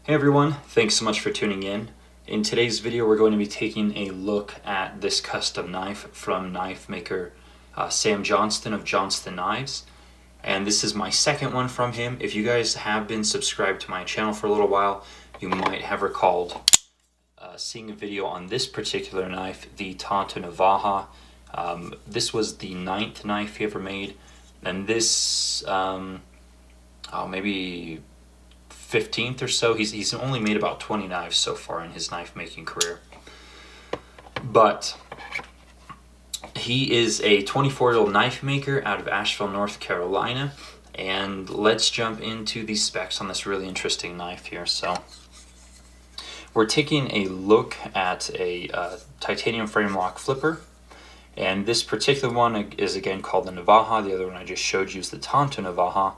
Hey everyone, thanks so much for tuning in. In today's video we're going to be taking a look at this custom knife from Knifemaker Sam Johnston of Johnston Knives. And this is my second one from him. If you guys have been subscribed to my channel for a little while, you might have recalled seeing a video on this particular knife, the Tonto Navaja. This was the 9th knife he ever made, and this, maybe 15th or so. He's only made about 20 knives so far in his knife making career. But he is a 24-year-old knife maker out of Asheville, North Carolina. And let's jump into the specs on this really interesting knife here. So we're taking a look at a titanium frame lock flipper. And this particular one is again called the Navaja. The other one I just showed you is the Tonto Navaja.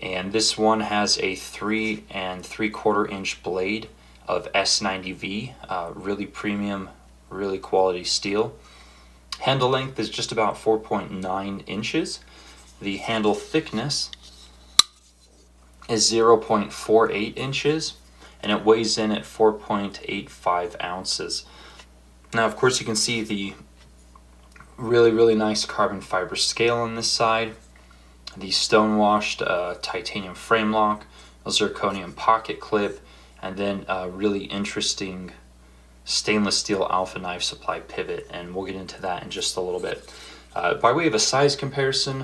And this one has a 3 3/4 inch blade of S90V, really premium, really quality steel. Handle length is just about 4.9 inches. The handle thickness is 0.48 inches, and it weighs in at 4.85 ounces. Now, of course, you can see the really nice carbon fiber scale on this side, the stone-washed titanium frame lock, a zirconium pocket clip, and then a really interesting stainless steel alpha knife supply pivot, and we'll get into that in just a little bit. By way of a size comparison,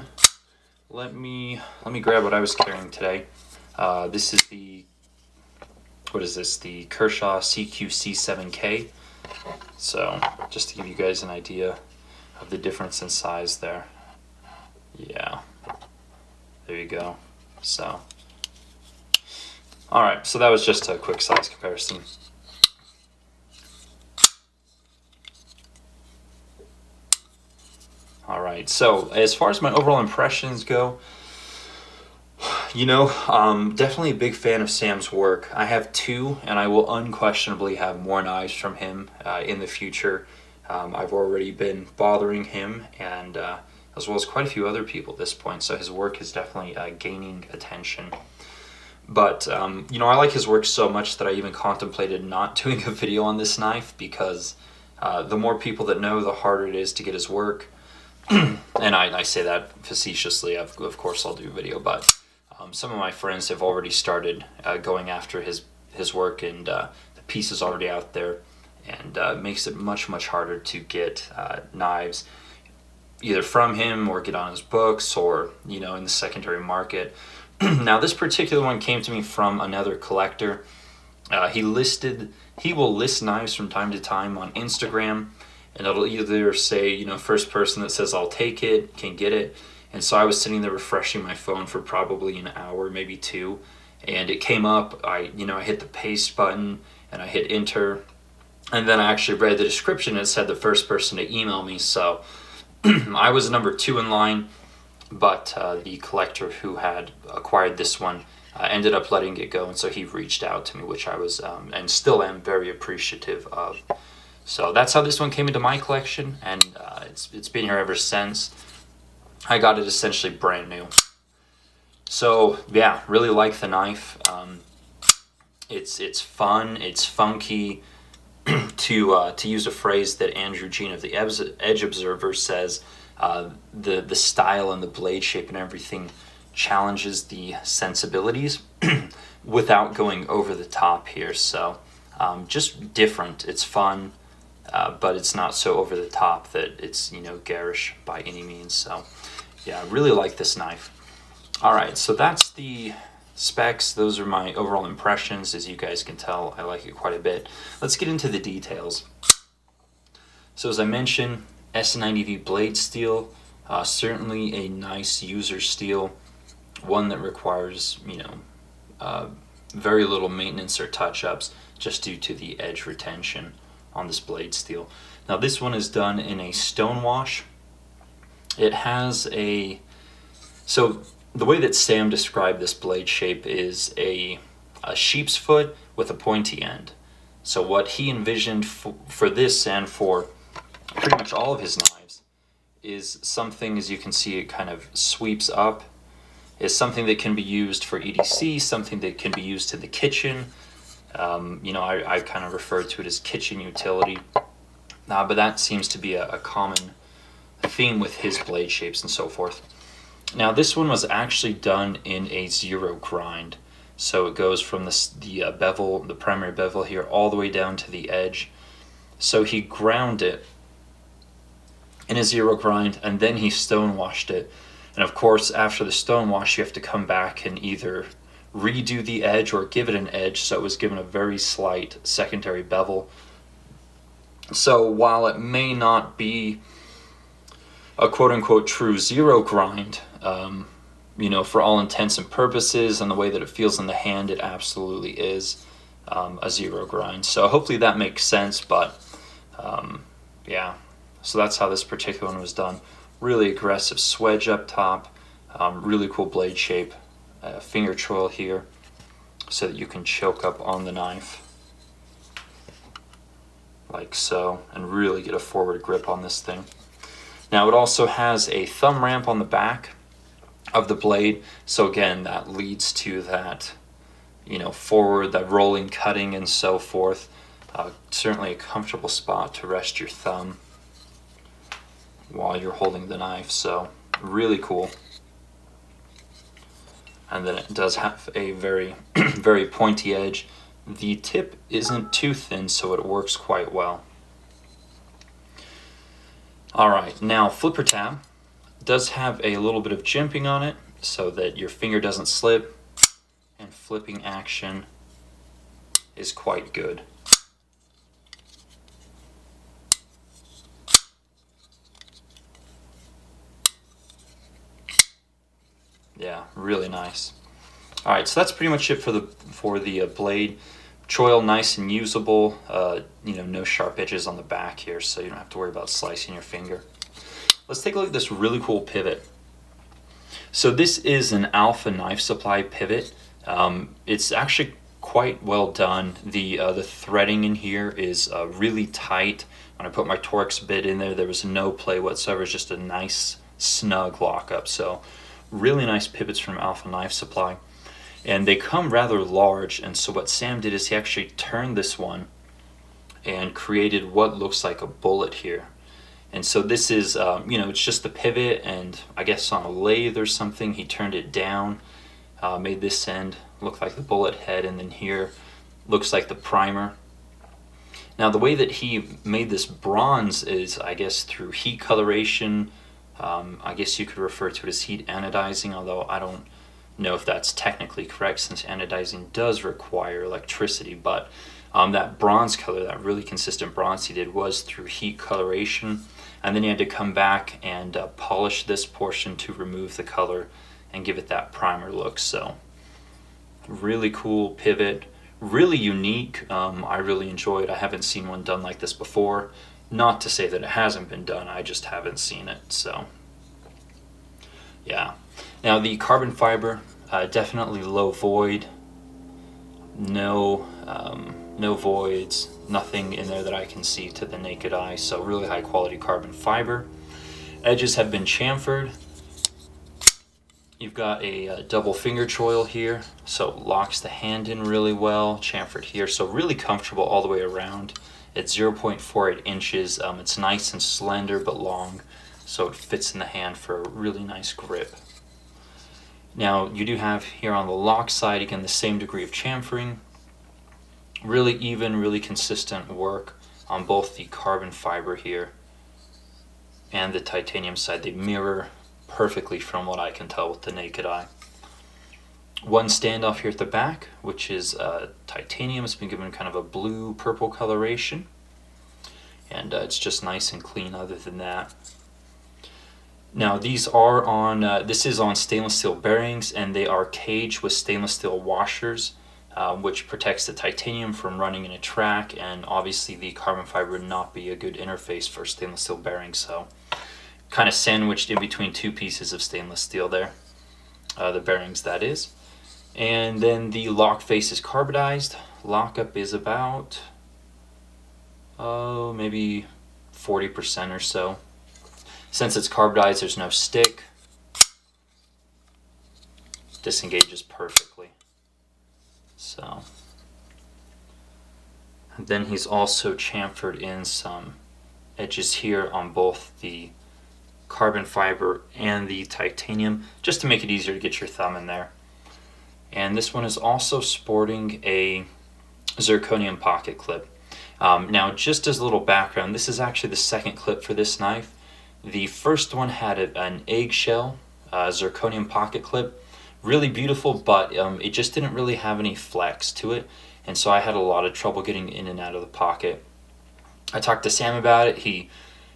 let me grab what I was carrying today. This is the, what is this, the Kershaw CQC7K. So just to give you guys an idea of the difference in size there. Yeah, there you go. So alright, so that was just a quick size comparison. Alright, so as far as my overall impressions go, definitely a big fan of Sam's work. I have two, and I will unquestionably have more knives from him in the future. I've already been bothering him, and as well as quite a few other people at this point, so his work is definitely gaining attention. But, I like his work so much that I even contemplated not doing a video on this knife, because the more people that know, the harder it is to get his work. And I say that facetiously. Of course I'll do a video, but some of my friends have already started going after his work, and the piece is already out there, and makes it much harder to get knives either from him or get on his books or in the secondary market. Now, this particular one came to me from another collector. He will list knives from time to time on Instagram, and it'll either say, first person that says I'll take it can get it. And so I was sitting there refreshing my phone for probably an hour, maybe two, and it came up. I hit the paste button and I hit enter, and then I actually read the description, and it said the first person to email me. So I was number 2 in line, but the collector who had acquired this one ended up letting it go, and so he reached out to me, which I was and still am very appreciative of. So that's how this one came into my collection, and it's been here ever since. I got it essentially brand new. So yeah, really like the knife. It's fun, it's funky. To use a phrase that Andrew Jean of the Edge Observer says, the style and the blade shape and everything challenges the sensibilities without going over the top here. So just different. It's fun, but it's not so over the top that it's garish by any means. So yeah, I really like this knife. Alright, so that's the specs. Those are my overall impressions. As you guys can tell, I like it quite a bit. Let's get into the details. So as I mentioned, S90V blade steel, certainly a nice user steel, one that requires very little maintenance or touch-ups just due to the edge retention on this blade steel. Now this one is done in a stone wash. It has so the way that Sam described this blade shape is a sheep's foot with a pointy end. So what he envisioned for this and for pretty much all of his knives is something, as you can see, it kind of sweeps up, is something that can be used for EDC, something that can be used in the kitchen, I kind of refer to it as kitchen utility, but that seems to be a common theme with his blade shapes and so forth. Now this one was actually done in a zero grind, so it goes from the bevel, the primary bevel here, all the way down to the edge. So he ground it in a zero grind, and then he stone washed it. And of course, after the stone wash, you have to come back and either redo the edge or give it an edge, so it was given a very slight secondary bevel. So while it may not be a quote-unquote true zero grind, for all intents and purposes and the way that it feels in the hand, it absolutely is a zero grind. So hopefully that makes sense, but yeah, so that's how this particular one was done. Really aggressive swedge up top, really cool blade shape, finger choil here so that you can choke up on the knife like so and really get a forward grip on this thing. Now it also has a thumb ramp on the back of the blade, so again that leads to that forward, that rolling cutting and so forth. Certainly a comfortable spot to rest your thumb while you're holding the knife, so really cool. And then it does have a very very pointy edge. The tip isn't too thin, so it works quite well. Alright, now flipper tab does have a little bit of jimping on it so that your finger doesn't slip, and flipping action is quite good. Yeah, really nice. Alright, so that's pretty much it for the blade. Choil nice and usable, no sharp edges on the back here, so you don't have to worry about slicing your finger. Let's take a look at this really cool pivot. So this is an Alpha Knife Supply pivot. It's actually quite well done. The threading in here is really tight. When I put my Torx bit in there, there was no play whatsoever. It's just a nice snug lockup. So really nice pivots from Alpha Knife Supply. And they come rather large, and so what Sam did is he actually turned this one and created what looks like a bullet here. And so this is, it's just the pivot, and I guess on a lathe or something, he turned it down, made this end look like the bullet head, and then here looks like the primer. Now the way that he made this bronze is, I guess, through heat coloration. I guess you could refer to it as heat anodizing, although I don't know if that's technically correct since anodizing does require electricity, but that bronze color, that really consistent bronze he did, was through heat coloration, and then he had to come back and polish this portion to remove the color and give it that primer look. So really cool pivot, really unique. I really enjoyed. I haven't seen one done like this before. Not to say that it hasn't been done, I just haven't seen it. So yeah. Now the carbon fiber, definitely low void, no voids, nothing in there that I can see to the naked eye, so really high quality carbon fiber. Edges have been chamfered. You've got a double finger choil here, so it locks the hand in really well, chamfered here, so really comfortable all the way around. It's 0.48 inches, it's nice and slender but long, so it fits in the hand for a really nice grip. Now you do have here on the lock side, again, the same degree of chamfering. Really even, really consistent work on both the carbon fiber here and the titanium side. They mirror perfectly from what I can tell with the naked eye. One standoff here at the back, which is titanium. It's been given kind of a blue-purple coloration, and it's just nice and clean other than that. Now these are on, this is on stainless steel bearings, and they are caged with stainless steel washers, which protects the titanium from running in a track, and obviously the carbon fiber would not be a good interface for stainless steel bearings, so kind of sandwiched in between two pieces of stainless steel there, the bearings that is. And then the lock face is carbonized. Lockup is about, maybe 40% or so. Since it's carbonized, there's no stick. Disengages perfectly. So, Then he's also chamfered in some edges here on both the carbon fiber and the titanium, just to make it easier to get your thumb in there. And this one is also sporting a zirconium pocket clip. Now, just as a little background, this is actually the second clip for this knife. The first one had an eggshell zirconium pocket clip, really beautiful, but it just didn't really have any flex to it, and so I had a lot of trouble getting in and out of the pocket. I talked to Sam about it. He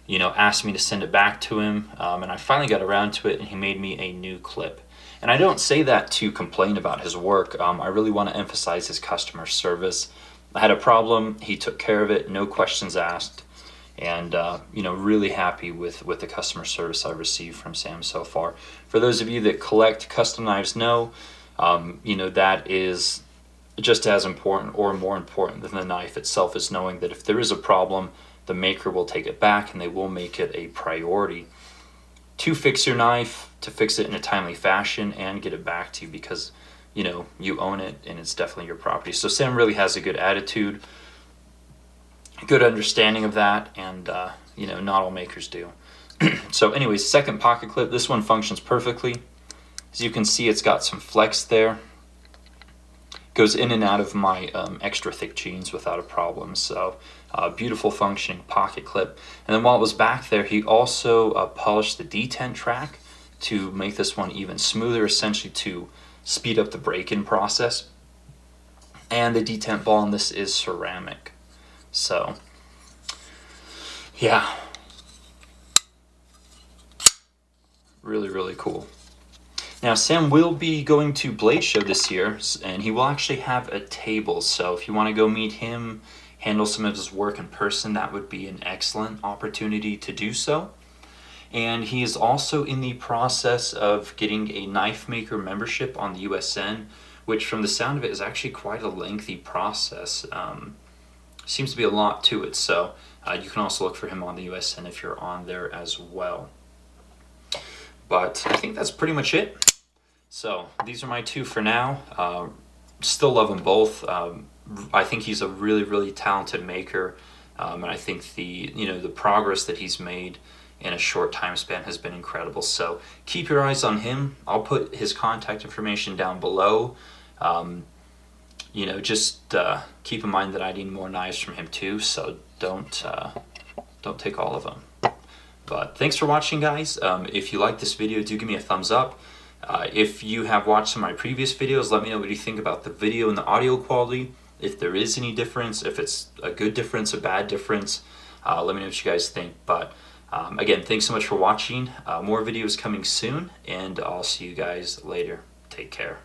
asked me to send it back to him, and I finally got around to it, and he made me a new clip. And I don't say that to complain about his work. I really want to emphasize his customer service. I had a problem, he took care of it, no questions asked, and really happy with the customer service I've received from Sam so far. For those of you that collect custom knives know, that is just as important or more important than the knife itself, is knowing that if there is a problem, the maker will take it back and they will make it a priority to fix your knife, to fix it in a timely fashion and get it back to you, because you own it and it's definitely your property. So Sam really has a good attitude, good understanding of that, and not all makers do. So anyways, second pocket clip, this one functions perfectly. As you can see, it's got some flex there. Goes in and out of my extra thick jeans without a problem. So beautiful functioning pocket clip. And then while it was back there, he also polished the detent track to make this one even smoother, essentially to speed up the break-in process. And the detent ball on this is ceramic. So yeah, really, really cool. Now, Sam will be going to Blade Show this year, and he will actually have a table. So if you want to go meet him, handle some of his work in person, that would be an excellent opportunity to do so. And he is also in the process of getting a Knifemaker membership on the USN, which from the sound of it is actually quite a lengthy process. Seems to be a lot to it, so you can also look for him on the USN if you're on there as well. But I think that's pretty much it. So these are my two for now. Still love them both. I think he's a really, really talented maker, and I think the progress that he's made in a short time span has been incredible. So keep your eyes on him. I'll put his contact information down below. Just keep in mind that I need more knives from him too. So don't take all of them. But thanks for watching, guys. If you like this video, do give me a thumbs up. If you have watched some of my previous videos, let me know what you think about the video and the audio quality. If there is any difference, if it's a good difference, a bad difference, let me know what you guys think. But again, thanks so much for watching. More videos coming soon, and I'll see you guys later. Take care.